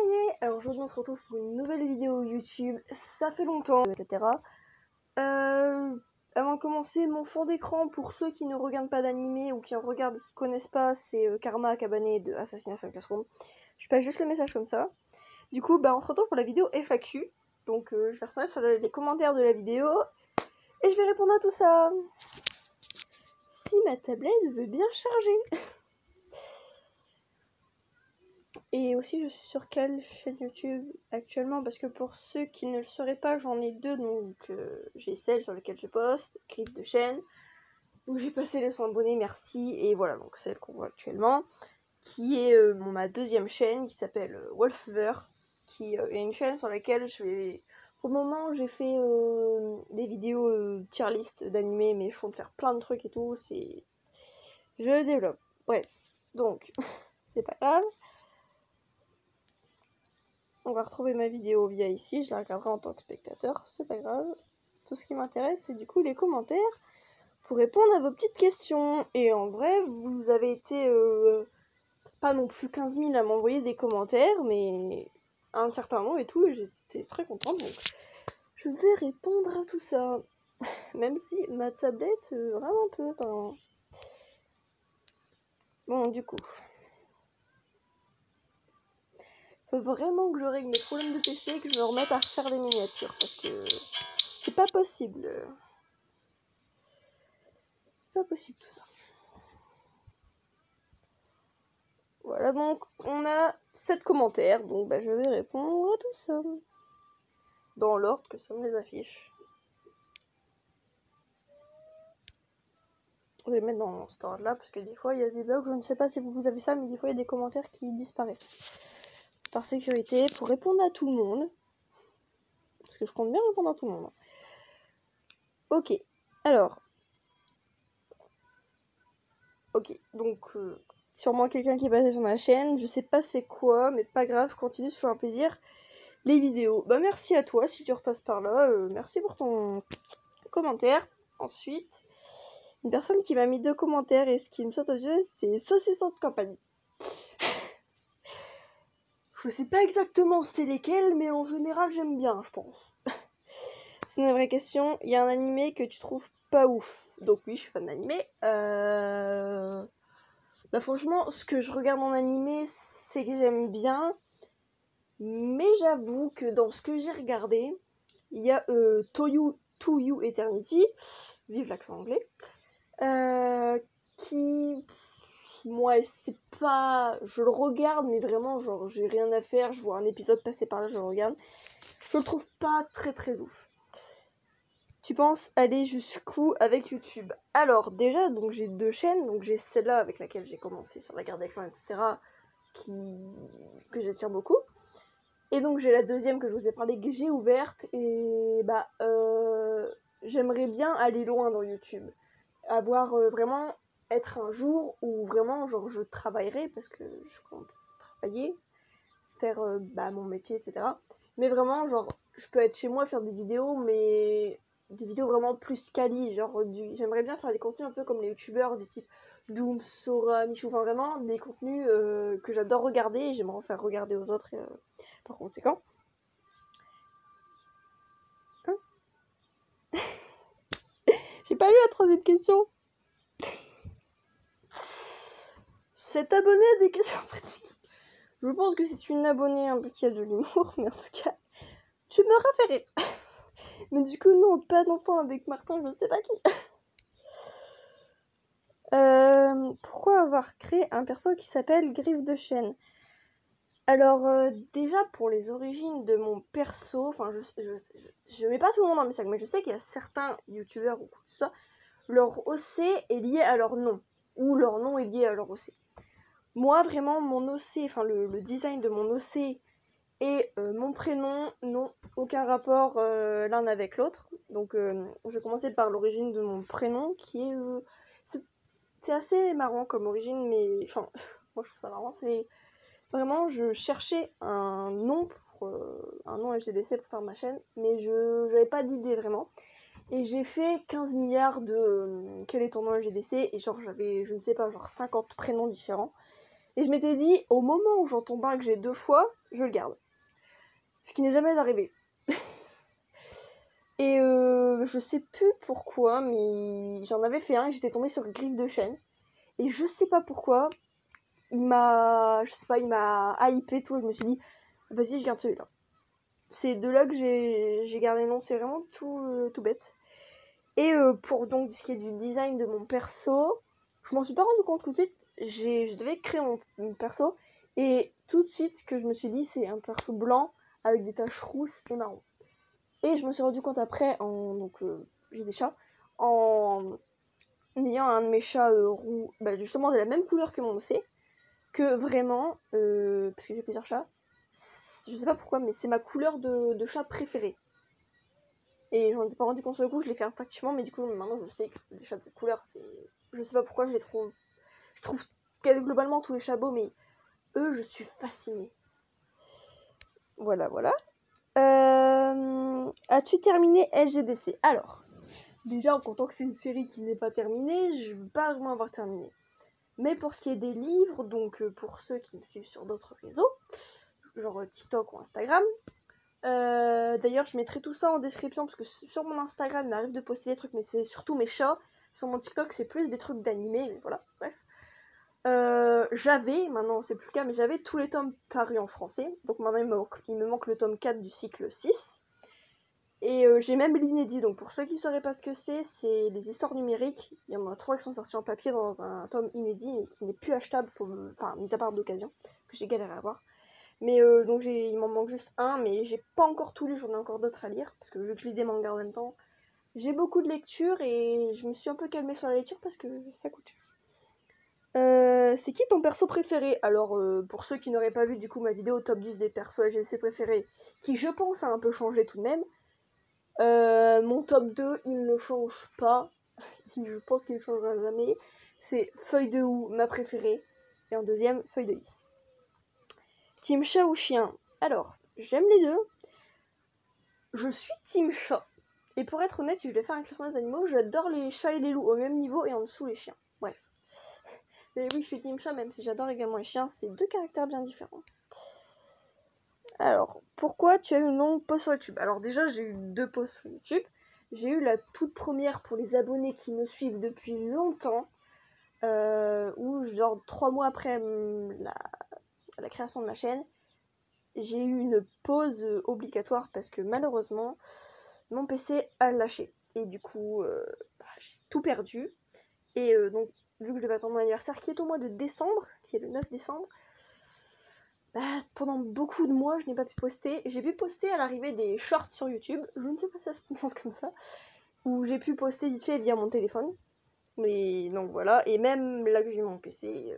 y est. Alors aujourd'hui on se retrouve pour une nouvelle vidéo YouTube, ça fait longtemps, etc. Avant de commencer, mon fond d'écran, pour ceux qui ne regardent pas d'animé ou qui en regardent et qui connaissent pas, c'est Karma Akabane de Assassination Classroom. Je passe juste le message comme ça. Du coup, on se retrouve pour la vidéo FAQ. Donc je vais retourner sur les commentaires de la vidéo et je vais répondre à tout ça. Si ma tablette veut bien charger. Et aussi, je suis sur quelle chaîne YouTube actuellement? Parce que pour ceux qui ne le sauraient pas, j'en ai deux. Donc, j'ai celle sur laquelle je poste, Griffe de chaîne, où j'ai passé les 100 abonnés, merci. Et voilà, donc celle qu'on voit actuellement, qui est ma deuxième chaîne, qui s'appelle Wolfever, qui est une chaîne sur laquelle je vais... Pour le moment, j'ai fait des vidéos tier list d'animés, mais je compte faire plein de trucs et tout. Je développe. Bref, donc, c'est pas grave. On va retrouver ma vidéo via ici, je la regarderai en tant que spectateur, c'est pas grave. Tout ce qui m'intéresse, c'est du coup les commentaires pour répondre à vos petites questions. Et en vrai, vous avez été pas non plus 15 000 à m'envoyer des commentaires, mais un certain nombre et tout, et j'étais très contente. Donc je vais répondre à tout ça. Même si ma tablette rame un peu, pardon. Bon, du coup... Faut vraiment que je règle mes problèmes de PC et que je me remette à refaire des miniatures, parce que c'est pas possible. C'est pas possible tout ça. Voilà, donc on a 7 commentaires, donc je vais répondre à tout ça. Dans l'ordre que ça me les affiche. Je vais les mettre dans cet ordre-là, parce que des fois il y a des bugs, je ne sais pas si vous avez ça, mais des fois il y a des commentaires qui disparaissent. Par sécurité, pour répondre à tout le monde. Parce que je compte bien répondre à tout le monde. Ok, alors. Ok, donc sûrement quelqu'un qui est passé sur ma chaîne, je sais pas c'est quoi, mais pas grave, continue, c'est toujours un plaisir. Les vidéos, merci à toi si tu repasses par là, merci pour ton commentaire. Ensuite, une personne qui m'a mis 2 commentaires et ce qui me saute aux yeux, c'est saucisson de campagne. Je sais pas exactement c'est lesquels, mais en général j'aime bien, je pense. C'est une vraie question. Il y a un animé que tu trouves pas ouf. Donc oui, je suis fan d'animé. Franchement, ce que je regarde en animé, c'est que j'aime bien. Mais j'avoue que dans ce que j'ai regardé, il y a To You Eternity, vive l'accent anglais, qui... Moi, c'est pas... Je le regarde, mais vraiment, genre, j'ai rien à faire, je vois un épisode passer par là, je le regarde. Je le trouve pas très ouf. Tu penses aller jusqu'où avec YouTube? Alors, déjà, donc j'ai 2 chaînes, donc j'ai celle-là avec laquelle j'ai commencé sur la garde des clans, etc., que j'attire beaucoup. Et donc j'ai la deuxième que je vous ai parlé, que j'ai ouverte, et j'aimerais bien aller loin dans YouTube. Avoir vraiment... être un jour où vraiment genre je travaillerai parce que je compte travailler, faire mon métier, etc. Mais vraiment genre je peux être chez moi faire des vidéos, mais des vidéos vraiment plus quali, genre j'aimerais bien faire des contenus un peu comme les youtubeurs du type Doom, Sora, Michou, enfin vraiment des contenus que j'adore regarder et j'aimerais en faire regarder aux autres par conséquent. Hein? J'ai pas lu la 3e question. Cet abonné a des questions pratiques. Je pense que c'est une abonnée un peu qui a de l'humour, mais en tout cas, tu me refais rire. Mais du coup, non, pas d'enfant avec Martin, je sais pas qui. Pourquoi avoir créé un perso qui s'appelle Griffe de chaîne? Alors, déjà, pour les origines de mon perso, enfin, je mets pas tout le monde dans mes sacs, mais je sais qu'il y a certains youtubeurs ou quoi que ce soit, leur OC est lié à leur nom, ou leur nom est lié à leur OC. Moi, vraiment, mon OC, enfin, le design de mon OC et mon prénom n'ont aucun rapport l'un avec l'autre. Donc, je vais commencer par l'origine de mon prénom, qui est... c'est assez marrant comme origine, mais... Enfin, moi, je trouve ça marrant, c'est... Vraiment, je cherchais un nom pour un nom LGDC pour faire ma chaîne, mais je n'avais pas d'idée vraiment. Et j'ai fait 15 milliards de quel est ton nom LGDC, et genre j'avais, je ne sais pas, genre 50 prénoms différents. Et je m'étais dit, au moment où j'en tombe un que j'ai 2 fois, je le garde. Ce qui n'est jamais arrivé. Et je sais plus pourquoi, mais j'en avais fait un et j'étais tombée sur Griffe de Chêne. Et je sais pas pourquoi, il m'a hypé tout, et je me suis dit, vas-y, je garde celui-là. C'est de là que j'ai gardé le nom, c'est vraiment tout bête. Et pour donc ce qui est du design de mon perso, je m'en suis pas rendu compte tout de suite. Je devais créer mon perso, et tout de suite, ce que je me suis dit, c'est un perso blanc avec des taches rousses et marron. Et je me suis rendu compte après, j'ai des chats, en ayant un de mes chats roux, justement de la même couleur que mon OC, que vraiment, parce que j'ai plusieurs chats, je sais pas pourquoi, mais c'est ma couleur de chat préférée. Et je m'en étais pas rendu compte sur le coup, je l'ai fait instinctivement, mais du coup maintenant je sais que les chats de cette couleur, je sais pas pourquoi, je trouve globalement tous les chats beaux, mais eux, je suis fascinée. Voilà. As-tu terminé LGDC? Alors, déjà en comptant que c'est une série qui n'est pas terminée, je ne veux pas vraiment avoir terminé. Mais pour ce qui est des livres, donc pour ceux qui me suivent sur d'autres réseaux, genre TikTok ou Instagram, d'ailleurs je mettrai tout ça en description parce que sur mon Instagram il m'arrive de poster des trucs, mais c'est surtout mes chats. Sur mon TikTok c'est plus des trucs d'animé, mais voilà, bref. Maintenant c'est plus le cas, mais j'avais tous les tomes parus en français, donc maintenant il me manque le tome 4 du cycle 6. Et j'ai même l'inédit, donc pour ceux qui ne sauraient pas ce que c'est les histoires numériques. Il y en a 3 qui sont sortis en papier dans un tome inédit, mais qui n'est plus achetable, mis à part d'occasion, que j'ai galéré à avoir. Mais donc il m'en manque juste un, mais j'ai pas encore tout lu, j'en ai encore d'autres à lire, parce que vu que je lis des mangas en même temps, j'ai beaucoup de lectures et je me suis un peu calmée sur la lecture parce que ça coûte cher. C'est qui ton perso préféré? Alors, pour ceux qui n'auraient pas vu du coup ma vidéo top 10 des persos LGC préférés, qui je pense a un peu changé tout de même, mon top 2, il ne change pas. Je pense qu'il ne changera jamais. C'est Feuille de Houx, ma préférée. Et en deuxième, Feuille de Lys. Team chat ou chien? Alors, j'aime les deux. Je suis team chat. Et pour être honnête, si je devais faire un classement des animaux, j'adore les chats et les loups au même niveau et en dessous les chiens. Bref. Mais oui, je suis team chat, même si j'adore également les chiens. C'est deux caractères bien différents. Alors, pourquoi tu as eu une longue pause sur YouTube? Alors déjà, j'ai eu 2 pauses sur YouTube. J'ai eu la toute première pour les abonnés qui me suivent depuis longtemps, où genre 3 mois après la création de ma chaîne, j'ai eu une pause obligatoire parce que malheureusement, mon PC a lâché. Et du coup, j'ai tout perdu. Et donc, vu que je devais attendre mon anniversaire, qui est au mois de décembre, qui est le 9 décembre, pendant beaucoup de mois, je n'ai pas pu poster. J'ai pu poster à l'arrivée des shorts sur YouTube, je ne sais pas si ça se prononce comme ça, où j'ai pu poster vite fait via mon téléphone. Mais donc voilà, et même là que j'ai mon PC,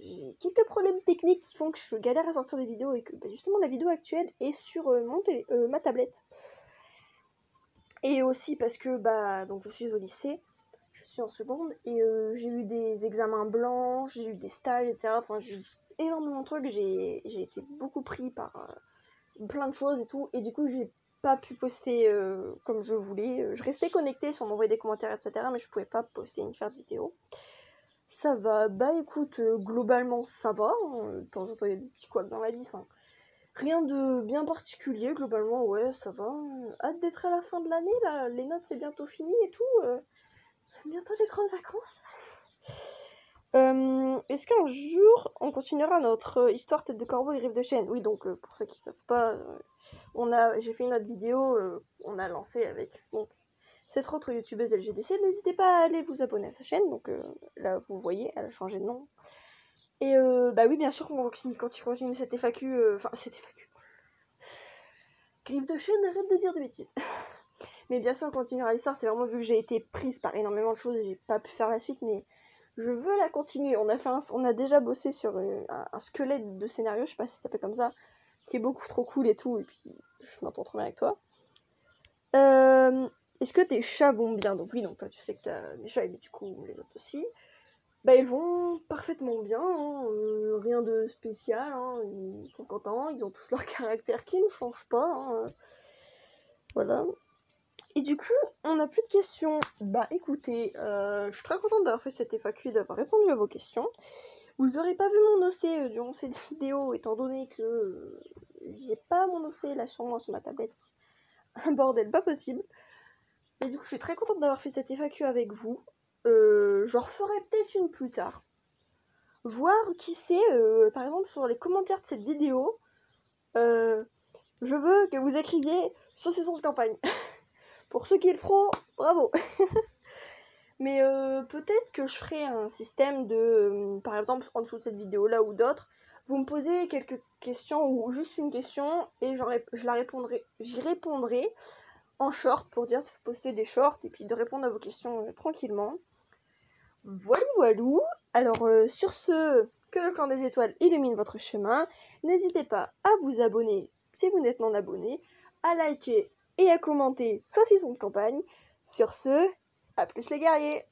j'ai quelques problèmes techniques qui font que je galère à sortir des vidéos et que justement la vidéo actuelle est sur ma tablette. Et aussi parce que donc je suis au lycée, je suis en seconde et j'ai eu des examens blancs, j'ai eu des stages, etc. Enfin, j'ai eu énormément de trucs, j'ai été beaucoup pris par plein de choses et tout, et du coup j'ai pas pu poster comme je voulais. Je restais connectée si on m'envoyait des commentaires, etc. Mais je pouvais pas poster ni faire de vidéo. Ça va, écoute, globalement ça va, de temps en temps il y a des petits couacs dans la vie, enfin rien de bien particulier, globalement ouais ça va. Hâte d'être à la fin de l'année, là, les notes c'est bientôt fini et tout, bientôt les grandes vacances. Est-ce qu'un jour on continuera notre histoire tête de corbeau et griffe de chêne? Oui, donc pour ceux qui savent pas, j'ai fait une autre vidéo, on a lancé avec cette autre youtubeuse LGDC. N'hésitez pas à aller vous abonner à sa chaîne, donc là vous voyez, elle a changé de nom. Et oui, bien sûr, quand tu continues cette FAQ, cette FAQ. Griffe de chêne, arrête de dire des bêtises. Mais bien sûr, on continuera l'histoire, c'est vraiment vu que j'ai été prise par énormément de choses et j'ai pas pu faire la suite, mais je veux la continuer. On a déjà bossé sur un squelette de scénario, je sais pas si ça s'appelle comme ça, qui est beaucoup trop cool et tout, et puis je m'entends trop bien avec toi. Est-ce que tes chats vont bien? Donc oui, donc toi tu sais que t'as mes chats, et du coup les autres aussi. Ils vont parfaitement bien, hein, rien de spécial, hein, ils sont contents, ils ont tous leur caractère qui ne change pas, hein, voilà. Et du coup, on n'a plus de questions. Écoutez, je suis très contente d'avoir fait cette FAQ, d'avoir répondu à vos questions. Vous aurez pas vu mon OC durant cette vidéo, étant donné que j'ai pas mon OC là sur moi, sur ma tablette. Un bordel pas possible. Et du coup, je suis très contente d'avoir fait cette FAQ avec vous. J'en referai peut-être une plus tard. Voir qui sait, par exemple, sur les commentaires de cette vidéo, je veux que vous écriviez saucisson de campagne. Pour ceux qui le feront, bravo. Mais peut-être que je ferai un système de, par exemple, en dessous de cette vidéo-là ou d'autres, vous me posez quelques questions ou juste une question et j'y répondrai en short pour dire de poster des shorts et puis de répondre à vos questions tranquillement. Voilà, voilou. Alors sur ce, que le clan des étoiles illumine votre chemin. N'hésitez pas à vous abonner si vous n'êtes non abonné, à liker et à commenter saucisson de campagne. Sur ce, à plus les guerriers.